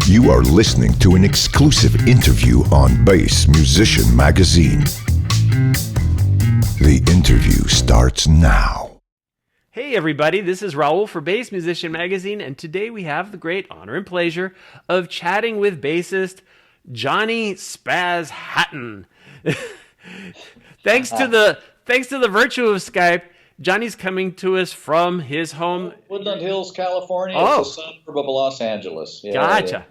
You are listening to an exclusive interview on Bass Musician Magazine. The interview starts now. Hey everybody, this is Raul for Bass Musician Magazine, and today we have the great honor and pleasure of chatting with bassist Johnny Spazz Hatton. Thanks to the virtue of Skype, Johnny's coming to us from his home, Woodland Hills, California. Oh. It's a suburb of Los Angeles. Yeah, Gotcha.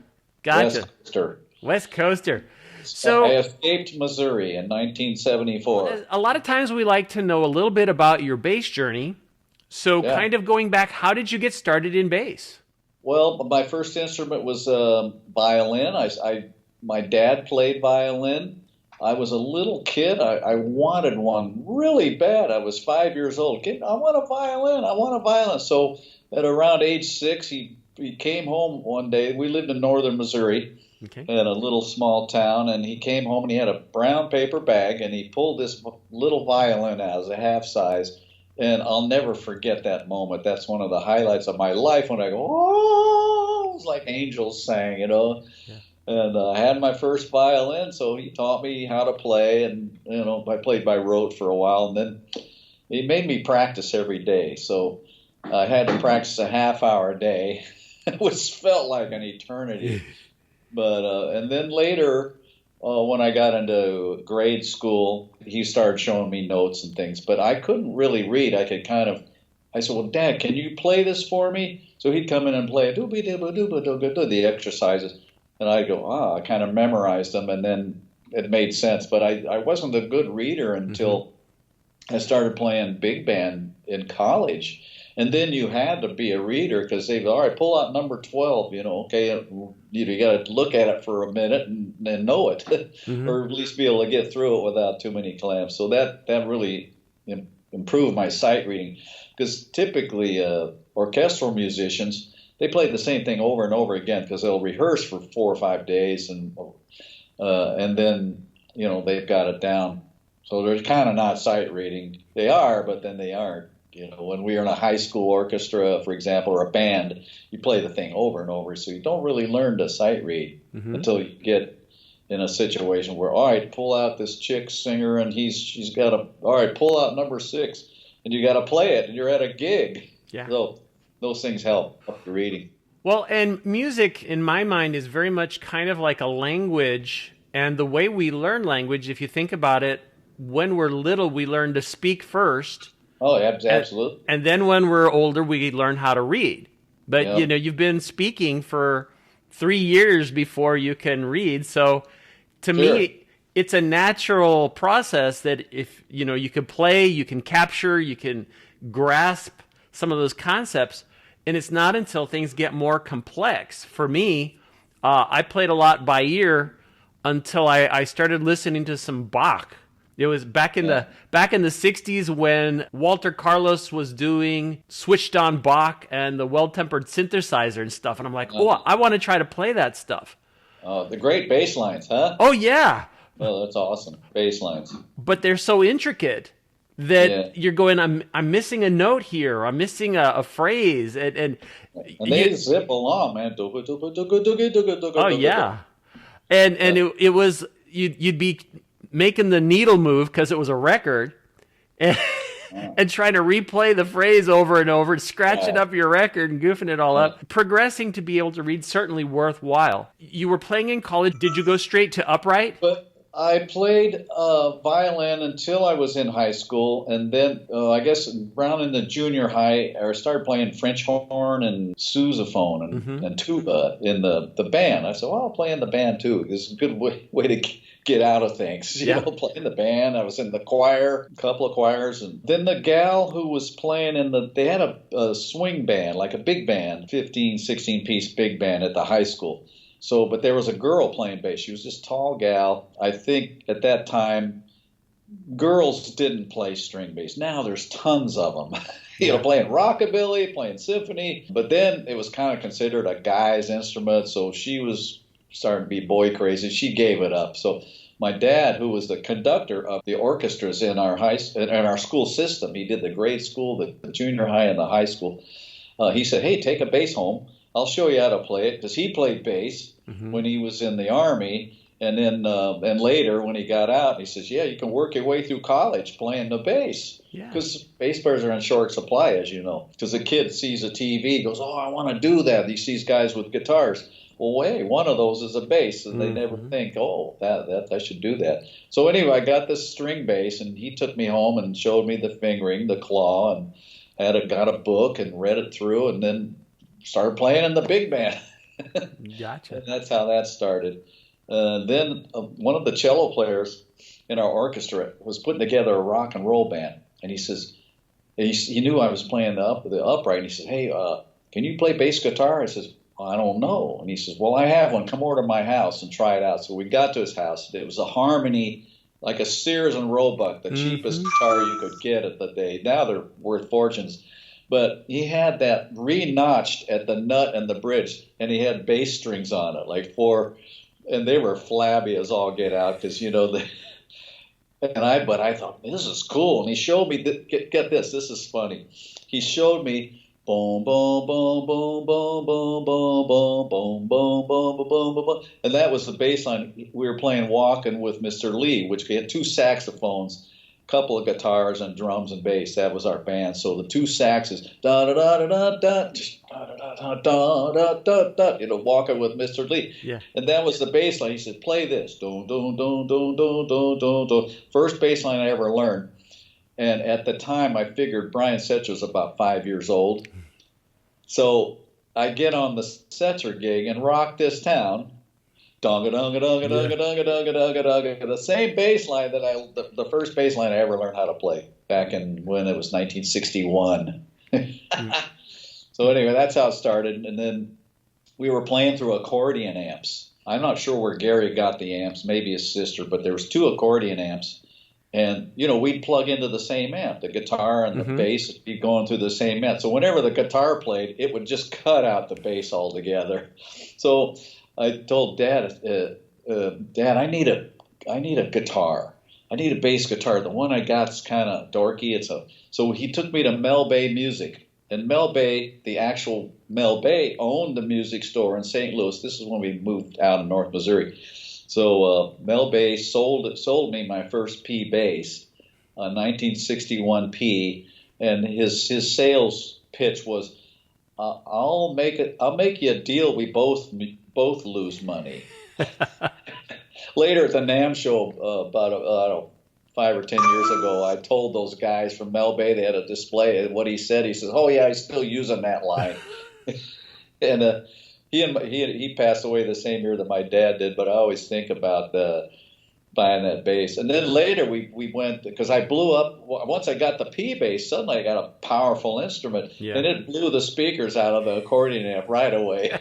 West Coaster. West Coaster. So I escaped Missouri in 1974. a lot of times we like to know a little bit about your bass journey. So kind of going back, how did you get started in bass? Well, my first instrument was violin. My dad played violin. I was a little kid. I wanted one really bad. I was 5 years old. Kid, I want a violin. I want a violin. So at around age 6, he came home one day. We lived in northern Missouri, in a little small town, and he came home and he had a brown paper bag, and he pulled this little violin out as a half size. And I'll never forget that moment. That's one of the highlights of my life when I go, oh, it was like angels sang, Yeah. And I had my first violin, so he taught me how to play, and I played by rote for a while, and then he made me practice every day. So I had to practice a half hour a day, which felt like an eternity. But and then later, when I got into grade school, he started showing me notes and things, but I couldn't really read. I said, well, Dad, can you play this for me? So he'd come in and play the exercises. And I'd go, I kind of memorized them, and then it made sense. But I wasn't a good reader until I started playing big band in college. And then you had to be a reader because they'd go, all right, pull out number 12, you got to look at it for a minute and know it, or at least be able to get through it without too many clamps. So that really improved my sight reading, because typically orchestral musicians, they play the same thing over and over again because they'll rehearse for 4 or 5 days, and then they've got it down. So they're kind of not sight reading. They are, but then they aren't. When we were in a high school orchestra, for example, or a band, you play the thing over and over, so you don't really learn to sight read until you get in a situation where, all right, pull out this chick singer, and she's got all right, pull out number 6, and you got to play it, and you're at a gig. Yeah. So those things help the reading. Well, and music, in my mind, is very much kind of like a language. And the way we learn language, if you think about it, when we're little, we learn to speak first. Oh, absolutely. And then when we're older, we learn how to read. But, you've been speaking for 3 years before you can read. So to me, it's a natural process that if, you can play, you can capture, you can grasp some of those concepts. And it's not until things get more complex. For me, I played a lot by ear until I started listening to some Bach. It was back in the 60s when Walter Carlos was doing switched on Bach and the well-tempered synthesizer and stuff. And I'm like, I want to try to play that stuff. The great bass lines, huh? Oh, yeah. Well, that's awesome. Bass lines. But they're so intricate that you're going, I'm missing a note here. I'm missing a phrase. And they zip along, man. Oh, yeah. And it was, you'd be making the needle move because it was a record and trying to replay the phrase over and over, scratching up your record and goofing it all up. Progressing to be able to read, certainly worthwhile. You were playing in college. Did you go straight to upright? But I played violin until I was in high school, and then I guess around in the junior high, I started playing French horn and sousaphone and tuba in the band. I said, well, I'll play in the band too. It's a good way to get out of things. Play in the band. I was in the choir, a couple of choirs, and then the gal who was playing they had a swing band, like a big band, 15, 16-piece big band at the high school. So, but there was a girl playing bass. She was this tall gal. I think at that time, girls didn't play string bass. Now there's tons of them. Playing rockabilly, playing symphony. But then it was kind of considered a guy's instrument. So she was starting to be boy crazy. She gave it up. So my dad, who was the conductor of the orchestras in our school system, he did the grade school, the junior high, and the high school. He said, "Hey, take a bass home. I'll show you how to play it, because he played bass when he was in the Army. And then and later when he got out, he says, yeah, you can work your way through college playing the bass. Because bass players are in short supply, as you know. Because the kid sees a TV, goes, oh, I want to do that. He sees guys with guitars. Well, wait, one of those is a bass. And they never think, oh, that I should do that. So anyway, I got this string bass, and he took me home and showed me the fingering, the claw, and got a book and read it through, and then started playing in the big band. Gotcha. And that's how that started. Then one of the cello players in our orchestra was putting together a rock and roll band, and he says, he knew I was playing the upright, and he says, hey, can you play bass guitar? I says, well, I don't know. And he says, well, I have one. Come over to my house and try it out. So we got to his house. It was a Harmony, like a Sears and Roebuck, the cheapest guitar you could get at the day. Now they're worth fortunes. But he had that re-notched at the nut and the bridge, and he had bass strings on it, like 4. And they were flabby as all get out, because but I thought, this is cool. And he showed me, get this is funny. He showed me boom, boom, boom, boom, boom, boom, boom, boom, boom, boom, boom, boom, boom, boom, and that was the bass line. We were playing Walkin' with Mr. Lee, which we had 2 saxophones, couple of guitars and drums and bass. That was our band. So the 2 saxes, da da da da da da da da da da da, Walking with Mr. Lee. Yeah. And that was the bass line. He said, play this. Dun, dun, dun, dun, dun, dun, dun, dun. First bass line I ever learned. And at the time, I figured Brian Setzer was about 5 years old. So I get on the Setzer gig and rock this town. Donga donga donga donga donga donga donga donga. The same bass line that the first bass line I ever learned how to play back in when it was 1961. So anyway, that's how it started. And then we were playing through accordion amps. I'm not sure where Gary got the amps, maybe his sister, but there was 2 accordion amps. And, we'd plug into the same amp. The guitar and the bass would be going through the same amp. So whenever the guitar played, it would just cut out the bass altogether. So I told Dad, Dad, I need a guitar. I need a bass guitar. The one I got's kind of dorky. So he took me to Mel Bay Music. And Mel Bay, the actual Mel Bay, owned the music store in St. Louis. This is when we moved out of North Missouri. So Mel Bay sold me my first P bass, a 1961 P, and his sales pitch was, I'll make you a deal. We both lose money. Later at the NAMM show, about 5 or 10 years ago, I told those guys from Mel Bay, they had a display, and what he said, he says, oh yeah, I'm still using that line. And he passed away the same year that my dad did, but I always think about buying that bass. And then later we went, because I blew up, once I got the P bass, suddenly I got a powerful instrument, and it blew the speakers out of the accordion amp right away.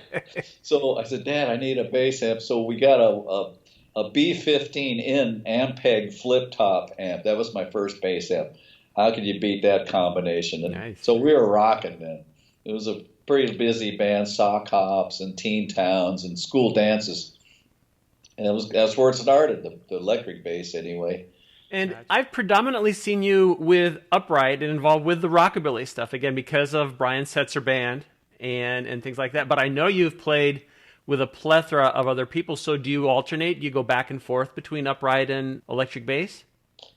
So I said, Dad, I need a bass amp. So we got a B15N Ampeg flip top amp. That was my first bass amp. How could you beat that combination? And nice. So we were rocking then. It was a pretty busy band, sock hops and teen towns and school dances. And that's where it started, the electric bass anyway. And I've predominantly seen you with upright and involved with the rockabilly stuff, again, because of Brian Setzer Band and things like that. But I know you've played with a plethora of other people. So do you alternate? Do you go back and forth between upright and electric bass?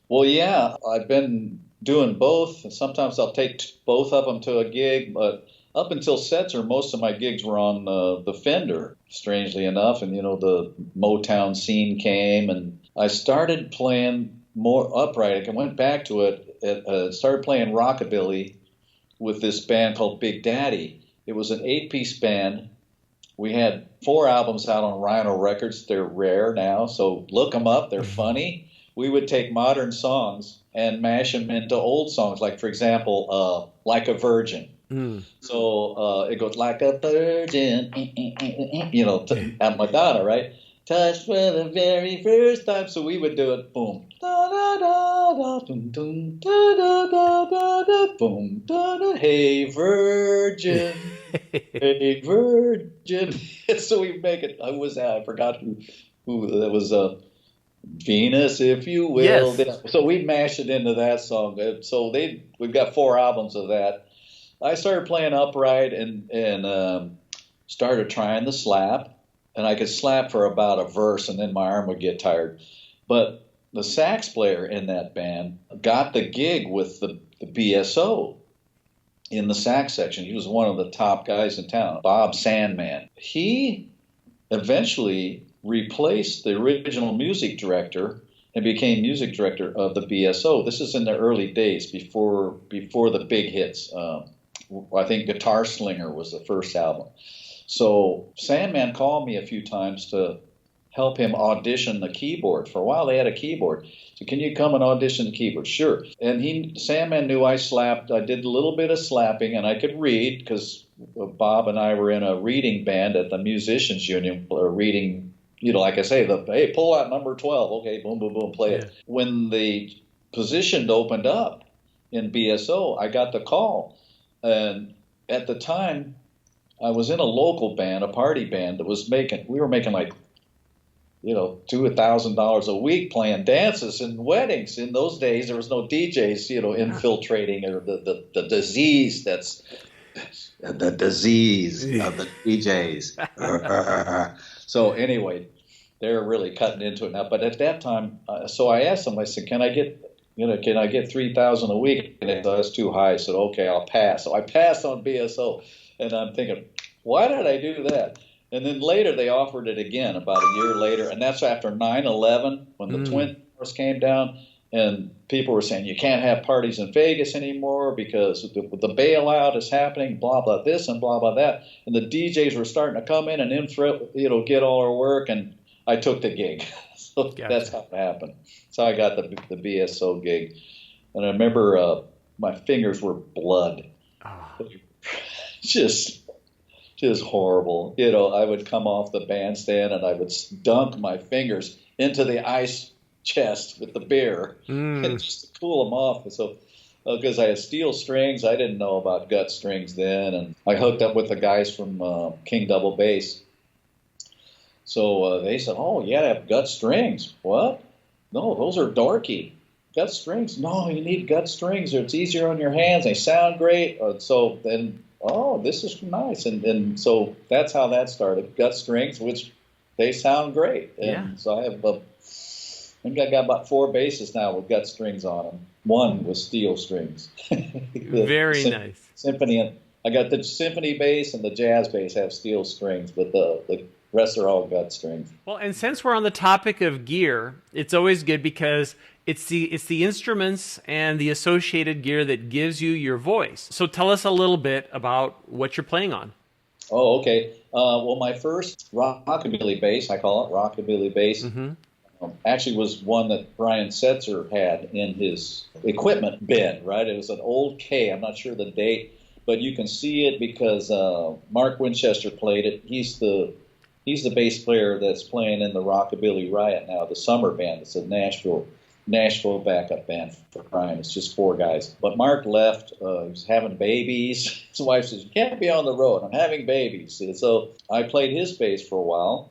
Well, yeah, I've been doing both. And sometimes I'll take both of them to a gig, but up until Setzer, most of my gigs were on the Fender, strangely enough. And, the Motown scene came, and I started playing more upright. I went back to it, started playing rockabilly with this band called Big Daddy. It was an 8-piece band. We had 4 albums out on Rhino Records. They're rare now, so look them up. They're funny. We would take modern songs and mash them into old songs, like, for example, Like a Virgin. So it goes like a virgin, at Madonna, right? Touched for the very first time. So we would do it, boom, da da da da, dum dum, da da da da da, boom, da da. Hey virgin, hey virgin. So we make it. I forgot who that was. Venus, if you will. Yes. So we mashed it into that song. So we've got 4 albums of that. I started playing upright and started trying the slap, and I could slap for about a verse, and then my arm would get tired. But the sax player in that band got the gig with the BSO in the sax section. He was one of the top guys in town, Bob Sandman. He eventually replaced the original music director and became music director of the BSO. This is in the early days, before the big hits. I think Guitar Slinger was the first album. So Sandman called me a few times to help him audition the keyboard. For a while they had a keyboard. So can you come and audition the keyboard? Sure. And Sandman knew I slapped. I did a little bit of slapping, and I could read because Bob and I were in a reading band at the Musicians Union, reading, like I say, hey, pull out number 12. Okay, boom, boom, boom, play it. When the position opened up in BSO, I got the call. And at the time, I was in a local band, a party band that we were making like, $2,000 a week playing dances and weddings. In those days, there was no DJs, infiltrating, or the disease that's the disease of the DJs. So anyway, they're really cutting into it now. But at that time, so I asked them, I said, can I get $3,000 a week? And they thought that's too high. I said, okay, I'll pass. So I passed on BSO, and I'm thinking, why did I do that? And then later they offered it again about a year later, and that's after 9/11 when the Twin Towers came down, and people were saying you can't have parties in Vegas anymore because the bailout is happening, blah blah this and blah blah that, and the DJs were starting to come in and get all our work, and I took the gig. So gotcha. That's how it happened. So I got the BSO gig, and I remember my fingers were blood, just horrible. I would come off the bandstand and I would dunk my fingers into the ice chest with the beer and just to cool them off. So, because I had steel strings, I didn't know about gut strings then, and I hooked up with the guys from King Double Bass. So they said, "Oh, you gotta have gut strings." What? No, those are dorky. Gut strings? No, you need gut strings. It's easier on your hands. They sound great. So then. Oh, this is nice. And so that's how that started. Gut strings, which they sound great. And so I think I got about 4 basses now with gut strings on them. One with steel strings. Very nice. Symphony. I got the symphony bass and the jazz bass have steel strings, but the rest are all gut strings. Well, and since we're on the topic of gear, it's always good because it's the instruments and the associated gear that gives you your voice. So tell us a little bit about what you're playing on. Oh, okay. Well, my first rockabilly bass, I call it rockabilly bass, actually was one that Brian Setzer had in his equipment bin, right? It was an old K. I'm not sure the date, but you can see it because Mark Winchester played it. He's the bass player that's playing in the Rockabilly Riot now, the summer band. It's a Nashville backup band for Brian. It's just 4 guys. But Mark left. He was having babies. His wife says, "You can't be on the road. I'm having babies." And so I played his bass for a while.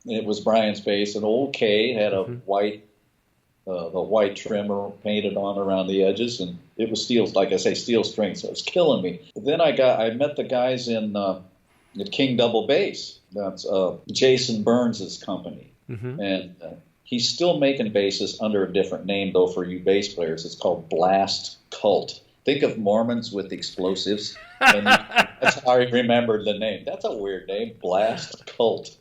It was Brian's bass, an old K, had a white trimmer painted on around the edges, and it was steel, like I say, steel strings. So it was killing me. But then I met the guys in at King Double Bass. That's Jason Burns' company, and he's still making basses under a different name, though, for you bass players. It's called Blast Cult. Think of Mormons with explosives. And that's how I remembered the name. That's a weird name, Blast Cult.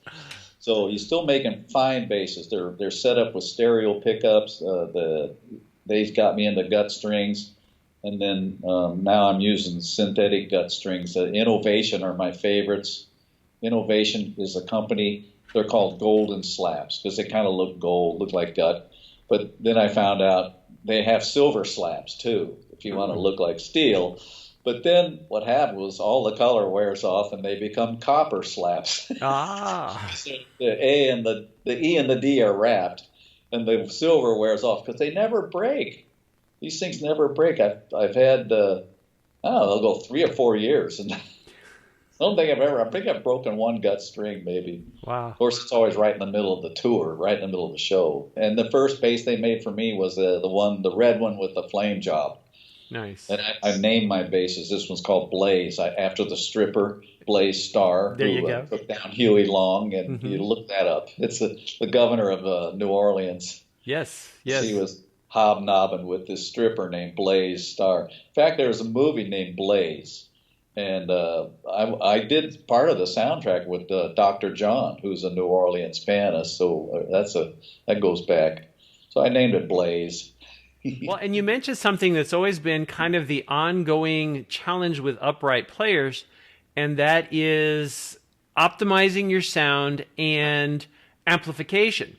So he's still making fine basses. They're set up with stereo pickups. They've got me into gut strings. And then now I'm using synthetic gut strings. Innovation are my favorites. Innovation is a company. They're called Golden Slaps because they kind of look gold, look like gut. But then I found out they have silver slaps too, if you want to look like steel. But then what happened was all the color wears off and they become copper slaps. So the A and the E and the D are wrapped, and the silver wears off because they never break. These things never break. I've had they'll go 3 or 4 years, and I think I've broken 1 gut string maybe. Wow. Of course, it's always right in the middle of the tour, right in the middle of the show. And the first bass they made for me was the red one with the flame job. Nice. And I named my basses. This one's called Blaze, after the stripper. Blaze Starr, There you who go. took down Huey Long, and you look that up. It's the governor of New Orleans. Yes. He was hobnobbing with this stripper named Blaze Starr. In fact, there was a movie named Blaze, and I did part of the soundtrack with Dr. John, who's a New Orleans pianist. So that goes back. So I named it Blaze. Well, and you mentioned something that's always been kind of the ongoing challenge with upright players, and that is optimizing your sound and amplification.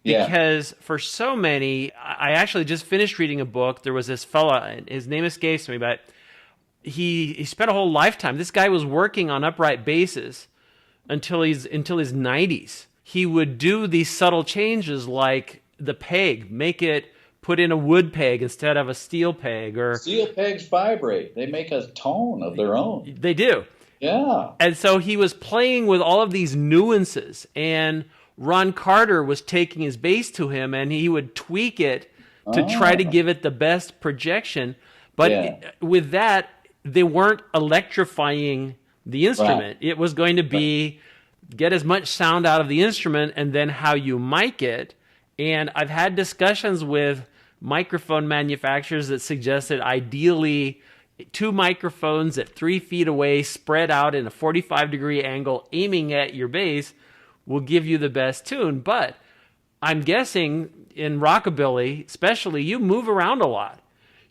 Because for so many, I actually just finished reading a book. There was this fella, his name escapes me, but he spent a whole lifetime. This guy was working on upright basses until his 90s. He would do these subtle changes like the peg, put in a wood peg instead of a steel peg. Or steel pegs vibrate. They make a tone of their own. They do. Yeah. And so he was playing with all of these nuances, and Ron Carter was taking his bass to him, and he would tweak it to try to give it the best projection. But with that, they weren't electrifying the instrument. Right. It was going to be get as much sound out of the instrument and then how you mic it. And I've had discussions with microphone manufacturers that suggest that ideally 2 microphones at 3 feet away, spread out in a 45-degree angle, aiming at your bass, will give you the best tune. But I'm guessing in rockabilly, especially, you move around a lot.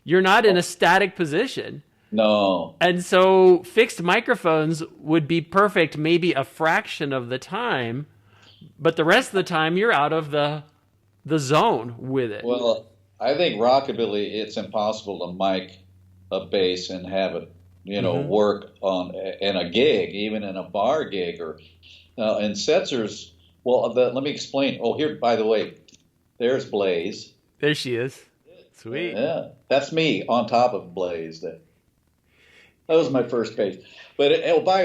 You're not in a static position. No. And so fixed microphones would be perfect maybe a fraction of the time, but the rest of the time you're out of the zone with it. Well, I think rockabilly, it's impossible to mic a bass and have it, work on in a gig, even in a bar gig or and Setzer's. Well, let me explain. Oh, here, by the way, there's Blaze. There she is. Sweet. Yeah, that's me on top of Blaze. That was my first bass. But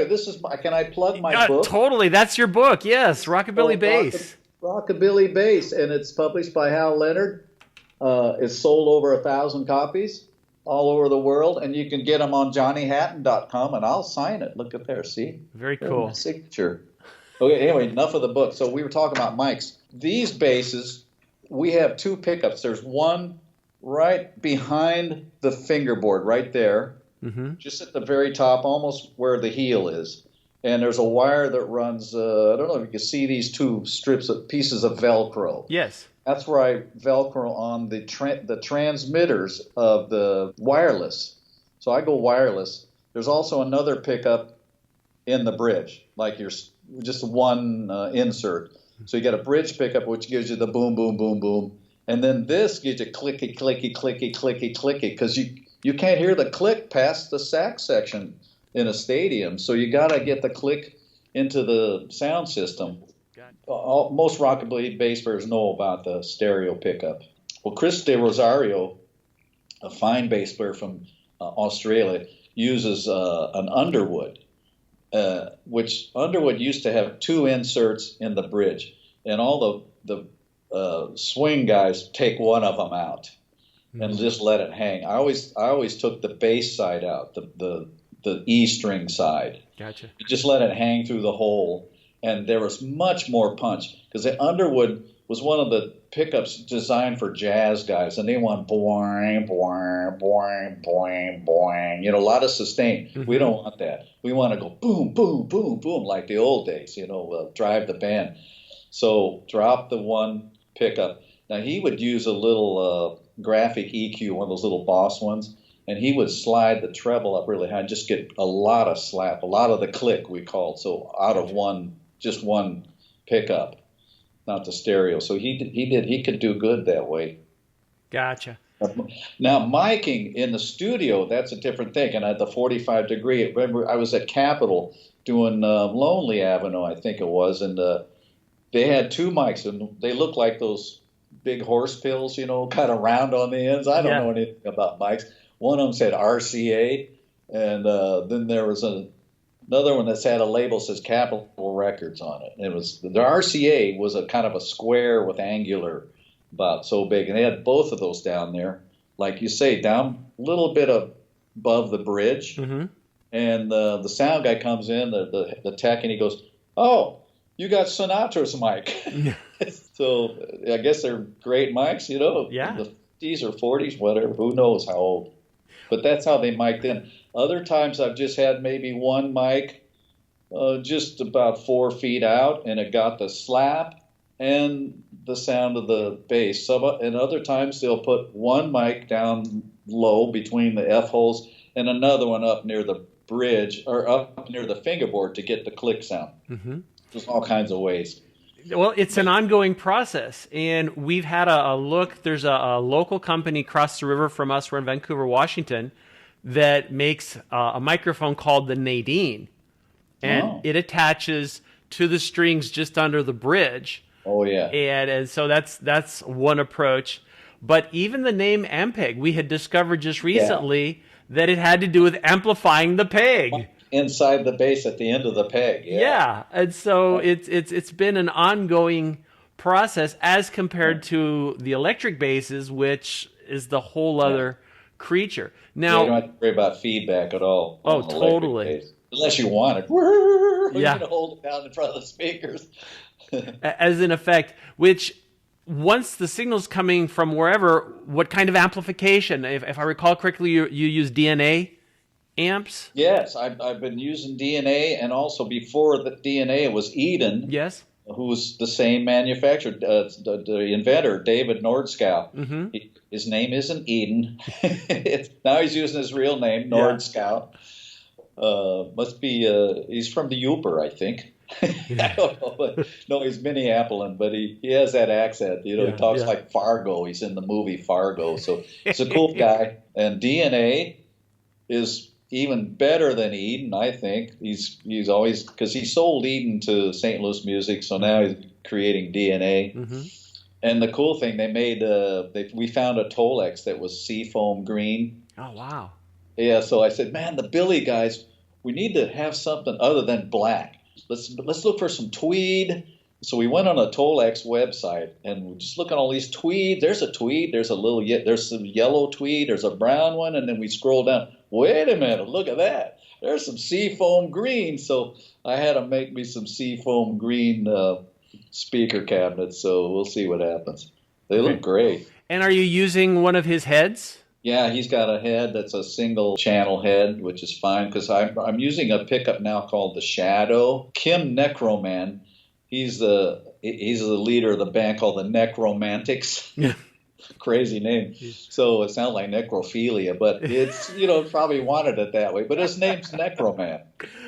this is can I plug my book? Totally, that's your book. Yes, Rockabilly Bass. Rockabilly Bass, and it's published by Hal Leonard. It's sold over 1,000 copies all over the world, and you can get them on johnnyhatton.com, and I'll sign it. Look at there, see? Very cool. My signature. Okay, anyway, enough of the book. So we were talking about mics. These basses, we have 2 pickups. There's one right behind the fingerboard, right there, just at the very top, almost where the heel is. And there's a wire that runs, I don't know if you can see these 2 pieces of Velcro. Yes. That's where I Velcro on the transmitters of the wireless. So I go wireless. There's also another pickup in the bridge, like just one insert. So you got a bridge pickup, which gives you the boom, boom, boom, boom. And then this gives you clicky, clicky, clicky, clicky, clicky, because you can't hear the click past the sax section in a stadium. So you got to get the click into the sound system. Most rockabilly bass players know about the stereo pickup. Well, Chris De Rosario, a fine bass player from Australia, uses an Underwood, which Underwood used to have 2 inserts in the bridge, and all the swing guys take one of them out and just let it hang. I always took the bass side out, the E string side. Gotcha. You just let it hang through the hole. And there was much more punch because the Underwood was one of the pickups designed for jazz guys, and they want boing, boing, boing, boing, boing. A lot of sustain. We don't want that. We want to go boom, boom, boom, boom like the old days. Drive the band. So drop the one pickup. Now he would use a little graphic EQ, one of those little Boss ones, and he would slide the treble up really high, and just get a lot of slap, a lot of the click we called. So out of just one pickup, not the stereo. So he could do good that way. Gotcha. Now miking in the studio, that's a different thing. And at the 45 degree, remember I was at Capitol doing Lonely Avenue, I think it was, and they had 2 mics, and they looked like those big horse pills, kind of round on the ends. I don't know anything about mics. One of them said RCA, and then there was another one that's had a label that says Capitol Records on it. And the RCA was a kind of a square with angular, about so big, and they had both of those down there, like you say, down a little bit above the bridge, and And the sound guy comes in, the tech, and he goes, "Oh, you got Sinatra's mic." So I guess they're great mics, Yeah. The 50s or 40s, whatever. Who knows how old? But that's how they mic'd in. Other times I've just had maybe one mic just about 4 feet out, and it got the slap and the sound of the bass. And other times they'll put one mic down low between the F holes and another one up near the bridge or up near the fingerboard to get the click sound. Mm-hmm. There's all kinds of ways. Well, it's an ongoing process, and we've had a look. There's a local company across the river from us. We're in Vancouver, Washington, that makes a microphone called the Nadine, and it attaches to the strings just under the bridge. Oh, yeah. And so that's one approach. But even the name Ampeg, we had discovered just recently that it had to do with amplifying the peg. Inside the bass at the end of the peg. Yeah. And so it's been an ongoing process as compared to the electric basses, which is the whole other creature. Now, you don't have to worry about feedback at all. Oh, totally. Unless you want it. Yeah. You hold it down in front of the speakers. As an effect, which once the signal's coming from wherever, what kind of amplification? If I recall correctly, you use DNA amps? Yes, I've been using DNA, and also before the DNA, it was Eden. Yes. Who's the same manufacturer, the inventor, David Nordskow. Mm-hmm. His name isn't Eden. Now he's using his real name, Nordskow. Must be, he's from the Yooper, I think. I don't know, but no, he's Minneapolis, but he has that accent. He talks like Fargo. He's in the movie Fargo, so he's a cool guy. And DNA is even better than Eden, I think. He's always, because he sold Eden to St. Louis Music, so now he's creating DNA. Mm-hmm. And the cool thing, they made we found a Tolex that was seafoam green. Oh, wow. Yeah, so I said, man, the Billy guys, we need to have something other than black. Let's look for some tweed. So we went on a Tolex website and we're just looking at all these tweeds. There's a tweed. There's some yellow tweed. There's a brown one. And then we scroll down. Wait a minute. Look at that. There's some seafoam green. So I had to make me some seafoam green speaker cabinets. So we'll see what happens. They look great. And are you using one of his heads? Yeah, he's got a head that's a single channel head, which is fine because I'm using a pickup now called the Shadow. Kim Necroman, he's the leader of the band called the Necromantics. Yeah. Crazy name. So it sounds like necrophilia, but it's, probably wanted it that way. But his name's Necroman.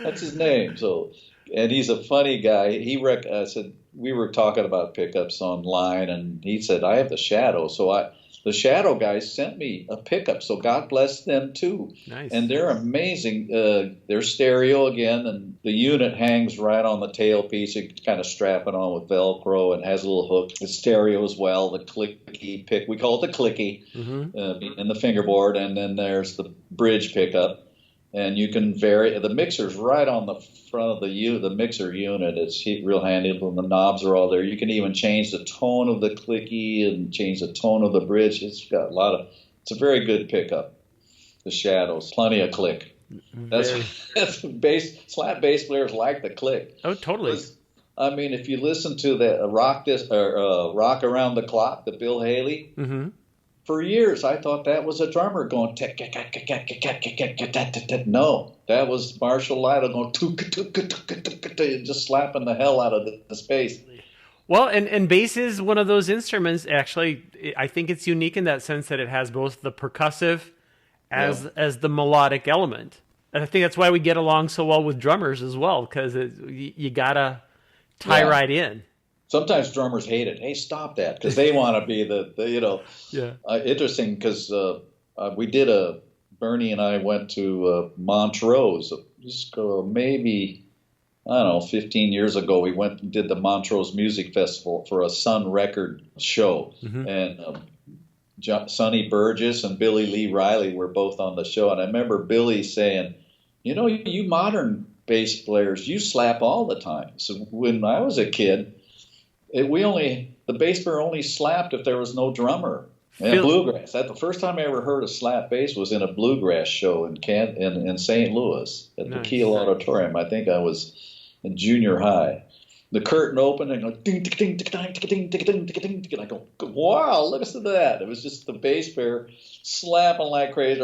That's his name. So, and he's a funny guy. I said, we were talking about pickups online, and he said, I have the Shadow. So the Shadow guys sent me a pickup, so God bless them too. Nice. And they're amazing. They're stereo again, and the unit hangs right on the tailpiece. You can kind of strap it on with Velcro and has a little hook. It's stereo as well, the clicky pick. We call it the clicky in the fingerboard, and then there's the bridge pickup. And you can vary. The mixer's right on the front of the mixer unit. It's real handy when the knobs are all there. You can even change the tone of the clicky and change the tone of the bridge. It's got it's a very good pickup. The Shadows, plenty of click. That's slap bass players like the click. Oh, totally. I mean, if you listen to the Rock Around the Clock, the Bill Haley. Mm-hmm. For years, I thought that was a drummer going tick. No, that was Marshall Lytle going just slapping the hell out of the space. Well, and bass is one of those instruments. Actually, I think it's unique in that sense that it has both the percussive as the melodic element. And I think that's why we get along so well with drummers as well, because you gotta tie right in. Sometimes drummers hate it. Hey, stop that, because they want to be interesting, because Bernie and I went to Montrose, maybe, 15 years ago. We went and did the Montrose Music Festival for a Sun Record show. Mm-hmm. And Sonny Burgess and Billy Lee Riley were both on the show. And I remember Billy saying, you modern bass players, you slap all the time. So when I was a kid, the bass player only slapped if there was no drummer. And bluegrass. That the first time I ever heard a slap bass was in a bluegrass show in St. Louis at the Kiel Auditorium. I think I was in junior high. The curtain opened and go ding ding ding ding ding ding ding ding. I go, wow, listen to that. It was just the bass player slapping like crazy.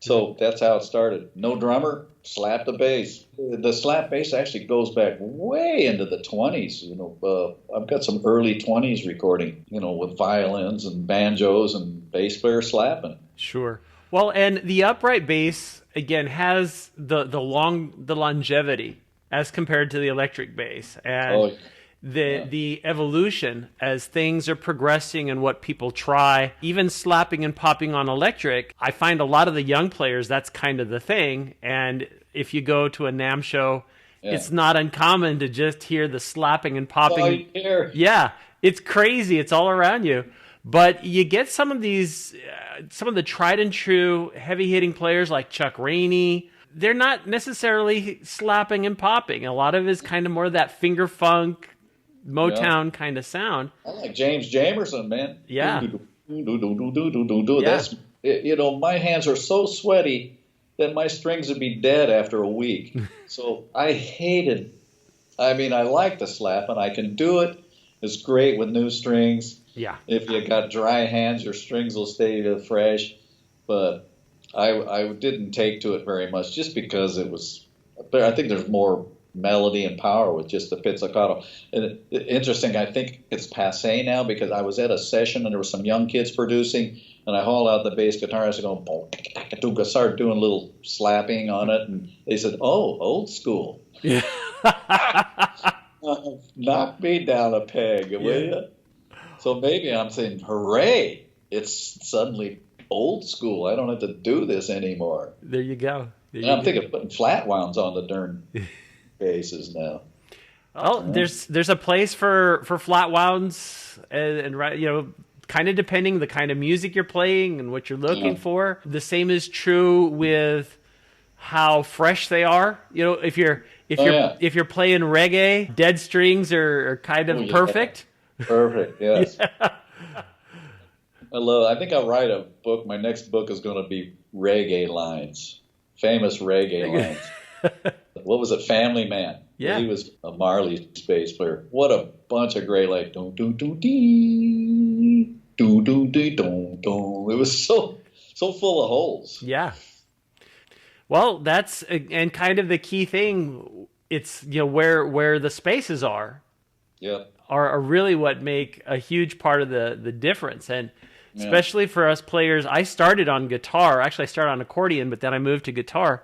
So that's how it started. No drummer, slap the bass. The slap bass actually goes back way into the 20s. I've got some early 20s recording, with violins and banjos and bass players slapping. Sure. Well, and the upright bass again has the longevity as compared to the electric bass, and the evolution as things are progressing and what people try, even slapping and popping on electric. I find a lot of the young players, that's kind of the thing. And if you go to a NAMM show, it's not uncommon to just hear the slapping and popping. Yeah, it's crazy. It's all around you. But you get some of these, some of the tried and true heavy hitting players like Chuck Rainey. They're not necessarily slapping and popping. A lot of it is kind of more that finger funk, Motown kind of sound. I like James Jamerson, man. Yeah. That's, my hands are so sweaty that my strings would be dead after a week. So I like the slap, and I can do it. It's great with new strings. Yeah. If you got dry hands, your strings will stay fresh. But I didn't take to it very much just because it was, I think there's more melody and power with just the pizzicato. And interesting, I think it's passé now because I was at a session and there were some young kids producing, and I hauled out the bass guitar. I was going, I started doing a little slapping on it, and they said, "Oh, old school." Yeah. Knock me down a peg, will you? So maybe I'm saying, hooray, it's suddenly old school. I don't have to do this anymore. There you go. I'm thinking of putting flat wounds on the darn basses now. Well, there's a place for flat wounds, and kind of depending the kind of music you're playing and what you're looking for. The same is true with how fresh they are. If you're playing reggae, dead strings are kind of perfect. Perfect, yes. I think I'll write a book. My next book is going to be reggae lines, famous reggae lines. What was it, Family Man? Yeah. He was a Marley bass player. What a bunch of great, like, doo doo doo dee, doo doo dee doo doo. It was so full of holes. Yeah. Well, that's and kind of the key thing. It's where the spaces are. Yeah. Are really what make a huge part of the difference. And especially for us players, I started on guitar. Actually, I started on accordion, but then I moved to guitar.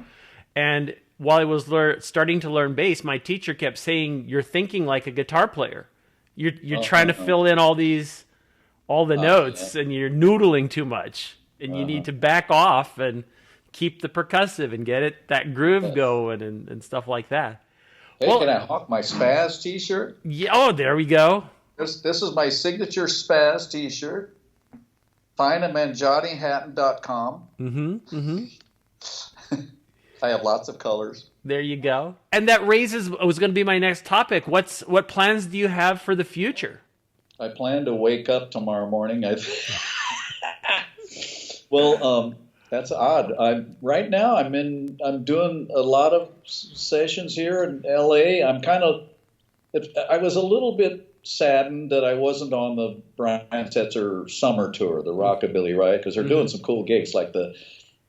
And while I was starting to learn bass, my teacher kept saying, "You're thinking like a guitar player. You're trying to fill in all the notes, and you're noodling too much. And you need to back off and keep the percussive and get that groove going and stuff like that." Hey, can I hawk my Spazz T-shirt? Yeah. Oh, there we go. This is my signature Spazz T-shirt. Find them at JohnnyHatton.com. Mm-hmm. I have lots of colors. There you go. And that was going to be my next topic. What plans do you have for the future? I plan to wake up tomorrow morning. That's odd. Right now I'm doing a lot of sessions here in LA. I was a little bit saddened that I wasn't on the Brian Setzer summer tour, the Rockabilly Riot, because they're doing some cool gigs. Like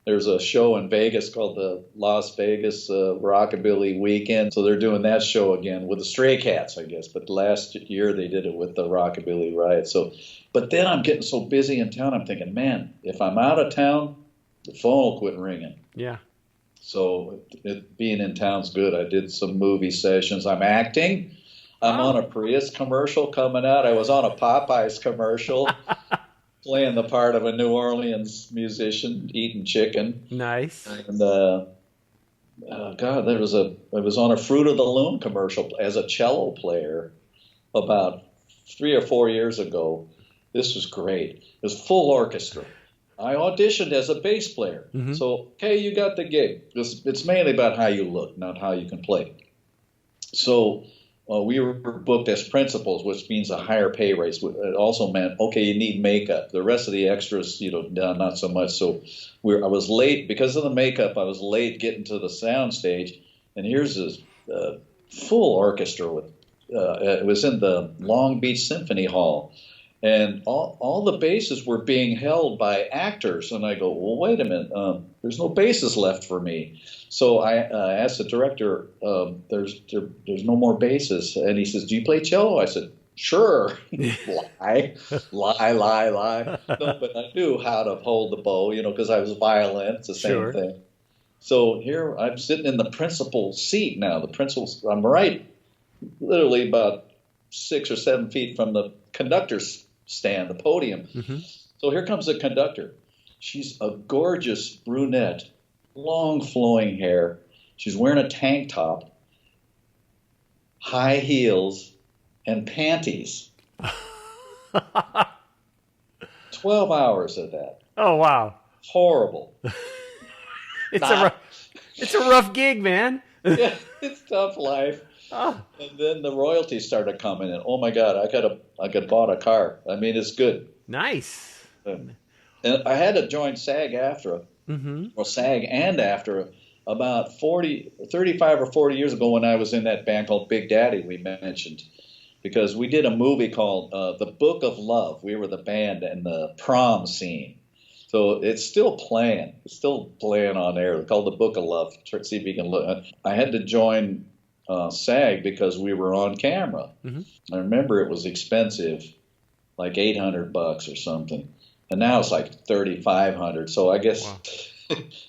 there's a show in Vegas called the Las Vegas Rockabilly Weekend. So they're doing that show again with the Stray Cats, I guess. But last year they did it with the Rockabilly Riot. But then I'm getting so busy in town, I'm thinking, man, if I'm out of town, the phone will quit ringing. Yeah. So being in town's good. I did some movie sessions. I'm acting. I'm on a Prius commercial coming out. I was on a Popeyes commercial playing the part of a New Orleans musician eating chicken. Nice. And I was on a Fruit of the Loom commercial as a cello player about 3 or 4 years ago. This was great. It was full orchestra. I auditioned as a bass player. Mm-hmm. So, okay, you got the gig. It's mainly about how you look, not how you can play. So we were booked as principals, which means a higher pay raise. It also meant, okay, you need makeup. The rest of the extras, not so much. So I was late because of the makeup. I was late getting to the sound stage, and here's this full orchestra with. It was in the Long Beach Symphony Hall, and all the basses were being held by actors. And I go, well, wait a minute, there's no basses left for me. So I asked the director, there's no more basses. And he says, do you play cello? I said, sure. Lie. No, but I knew how to hold the bow, because I was violin. It's the same thing. So here I'm sitting in the principal seat now. I'm right, literally about 6 or 7 feet from the conductor's stand, the podium. Mm-hmm. So here comes the conductor. She's a gorgeous brunette, long flowing hair. She's wearing a tank top, high heels, and panties. 12 hours of that. Oh, wow. Horrible. It's a rough gig, man. Yeah, it's tough life. Oh. And then the royalties started coming in. Oh my God, I could bought a car. I mean, it's good. Nice. And I had to join SAG-AFTRA, or SAG and AFTRA, about 35 or 40 years ago when I was in that band called Big Daddy we mentioned, because we did a movie called The Book of Love. We were the band in the prom scene. So it's still playing. It's still playing on air. It's called The Book of Love. See if you can look. I had to join SAG because we were on camera. Mm-hmm. I remember it was expensive, like $800 or something, and now it's like $3,500. So I guess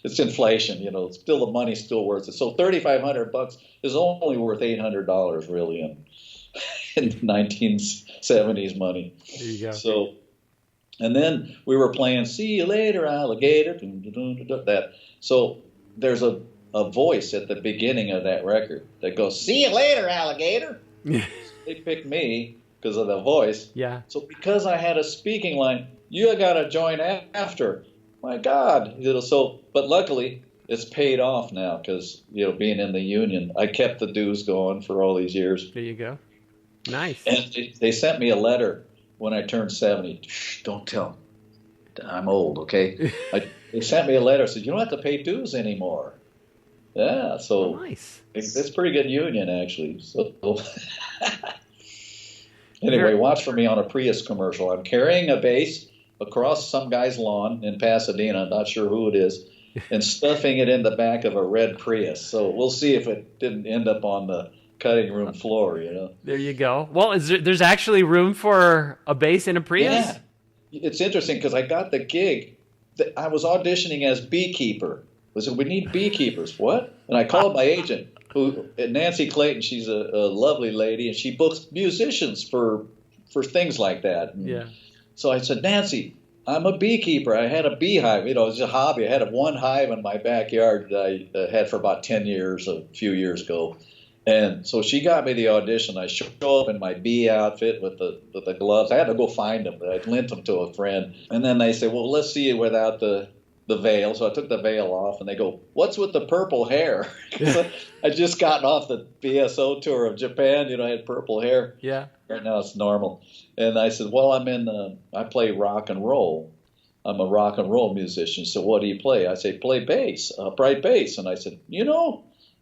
it's inflation. Still the money's still worth it. So $3,500 is only worth $800 really in 1970s money. There you go. So, and then we were playing "See You Later, Alligator." That. So there's a voice at the beginning of that record that goes, "See you later, alligator." They picked me because of the voice. Yeah. So because I had a speaking line, you got to join after. My God. But luckily it's paid off now because, being in the union, I kept the dues going for all these years. There you go. Nice. And they sent me a letter when I turned 70. Shh, don't tell them. I'm old, okay? They sent me a letter, said, you don't have to pay dues anymore. Yeah, so nice. It's pretty good union, actually. So anyway, watch for me on a Prius commercial. I'm carrying a bass across some guy's lawn in Pasadena, not sure who it is, and stuffing it in the back of a red Prius. So we'll see if it didn't end up on the cutting room floor, There you go. Well, there's actually room for a bass in a Prius? Yeah. It's interesting because I got the gig. I was auditioning as beekeeper. I said, we need beekeepers. What? And I called my agent, Nancy Clayton. She's a lovely lady, and she books musicians for things like that. And so I said, Nancy, I'm a beekeeper. I had a beehive. It was a hobby. I had one hive in my backyard that I had for about 10 years, a few years ago. And so she got me the audition. I show up in my bee outfit with the gloves. I had to go find them. I lent them to a friend. And then they said, well, let's see you without the veil. So I took the veil off, and they go, what's with the purple hair? I just gotten off the BSO tour of Japan. I had purple hair. Yeah. Right now it's normal. And I said, well, I play rock and roll. I'm a rock and roll musician. So what do you play? I say, play bass, upright bass. And I said,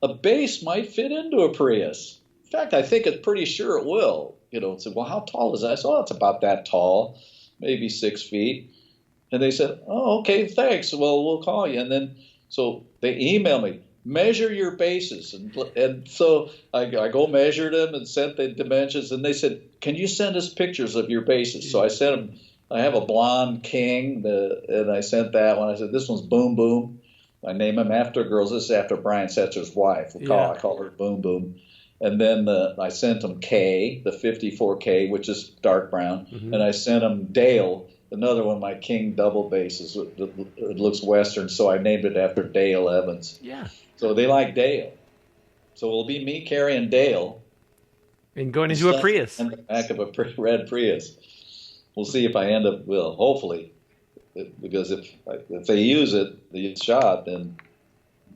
a bass might fit into a Prius. In fact, I think it's pretty sure it will. And said, well, how tall is that? I said, it's about that tall, maybe 6 feet. And they said, oh, okay, thanks. Well, we'll call you. And then, so they emailed me, measure your basses. And so I go measured them and sent the dimensions. And they said, can you send us pictures of your basses? So I sent them. I have a blonde King, and I sent that one. I said, this one's Boom Boom. I name him after girls. This is after Brian Setzer's wife. I call her Boom Boom. And then I sent him K, the 54K, which is dark brown. Mm-hmm. And I sent him Dale, another one of my King double basses. It looks Western, so I named it after Dale Evans. Yeah. So they like Dale. So it'll be me carrying Dale. And going into a Prius. In the back of a red Prius. We'll see if I end up, hopefully. Because if they use it, the shot, then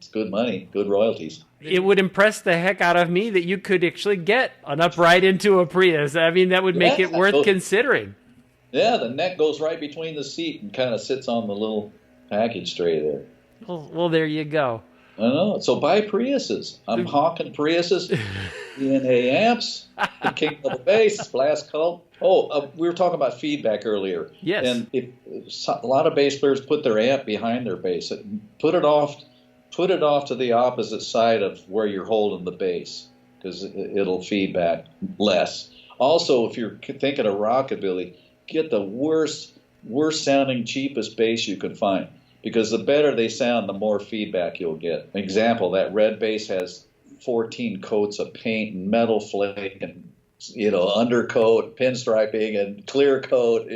It's good money, good royalties. It would impress the heck out of me that you could actually get an upright into a Prius. I mean, that would make it worth considering. Yeah, the neck goes right between the seat and kind of sits on the little package tray there. Well, there you go. I know. So buy Priuses. I'm hawking Priuses, DNA amps, the king of the bass, Blast Cult. We were talking about feedback earlier. Yes. And a lot of bass players put their amp behind their bass. Put it off to the opposite side of where you're holding the bass, because it'll feedback less. Also, if you're thinking of rockabilly, get the worst sounding, cheapest bass you can find, because the better they sound, the more feedback you'll get. Example, that red bass has 14 coats of paint and metal flake and undercoat, pinstriping, and clear coat.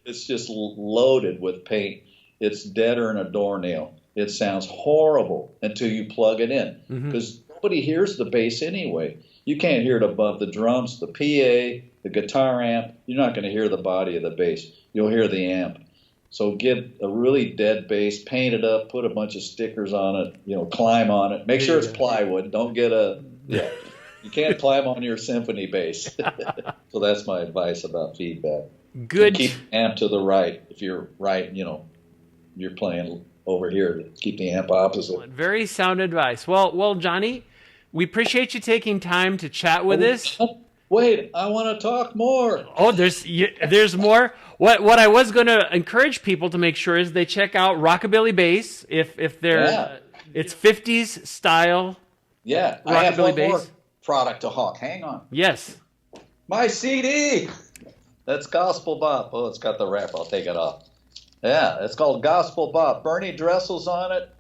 It's just loaded with paint. It's deader than a doornail. It sounds horrible until you plug it in, because nobody hears the bass anyway. You can't hear it above the drums, the PA, the guitar amp. You're not going to hear the body of the bass. You'll hear the amp. So get a really dead bass, paint it up, put a bunch of stickers on it, climb on it. Make sure it's plywood. Don't get you can't climb on your symphony bass. So that's my advice about feedback. Good. And keep the amp to the right. If you're right, you're playing over here. Keep the amp opposite. Very sound advice. Well, Johnny, we appreciate you taking time to chat with us. Wait, I want to talk more. Oh, there's more. What I was going to encourage people to make sure is they check out Rockabilly Bass if they're it's 50s style. Yeah, Rockabilly I have one bass. more product to hawk. Hang on. Yes. My CD. That's Gospel Bop. Oh, it's got the wrap. I'll take it off. Yeah, it's called Gospel Bop. Bernie Dressel's on it,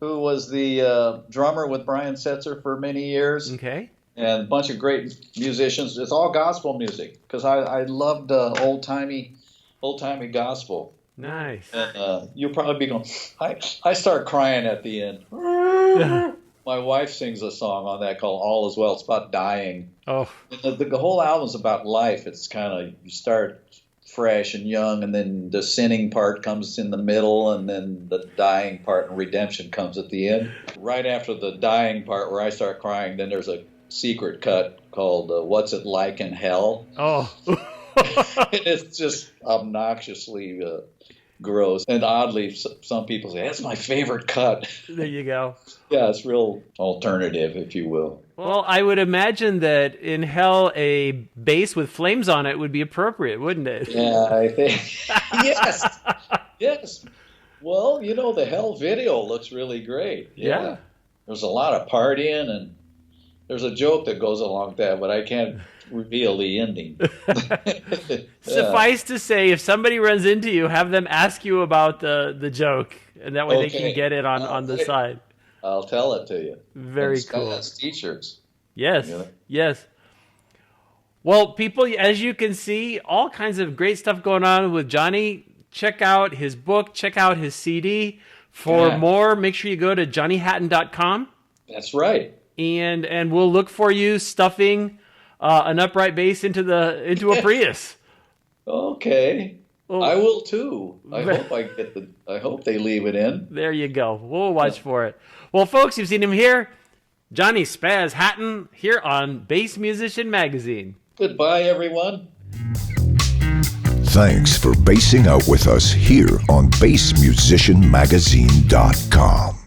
who was the drummer with Brian Setzer for many years. Okay. And a bunch of great musicians. It's all gospel music, because I loved old-timey gospel. Nice. And you'll probably be going, I start crying at the end. My wife sings a song on that called All Is Well. It's about dying. Oh. And the whole album's about life. It's kind of, you start fresh and young, and then the sinning part comes in the middle, and then the dying part and redemption comes at the end. Right after the dying part, where I start crying, then there's a secret cut called What's It Like in Hell? Oh. It's just obnoxiously gross. And oddly, some people say, that's my favorite cut. There you go. Yeah, it's real alternative, if you will. Well, I would imagine that in hell, a bass with flames on it would be appropriate, wouldn't it? Yeah, I think. Yes. Well, the hell video looks really great. Yeah. There's a lot of partying, and there's a joke that goes along with that, but I can't reveal the ending. Suffice to say, if somebody runs into you, have them ask you about the joke, and that way they can get it on the side. I'll tell it to you. Very cool. That's t-shirts. Yes, yes. Well, people, as you can see, all kinds of great stuff going on with Johnny. Check out his book. Check out his CD. For more, make sure you go to johnnyhatton.com. That's right. And we'll look for you stuffing an upright bass into a Prius. Okay. Well, I will too. I hope they leave it in. There you go. We'll watch for it. Well, folks, you've seen him here. Johnny Spazz Hatton here on Bass Musician Magazine. Goodbye, everyone. Thanks for bassing out with us here on BassMusicianMagazine.com.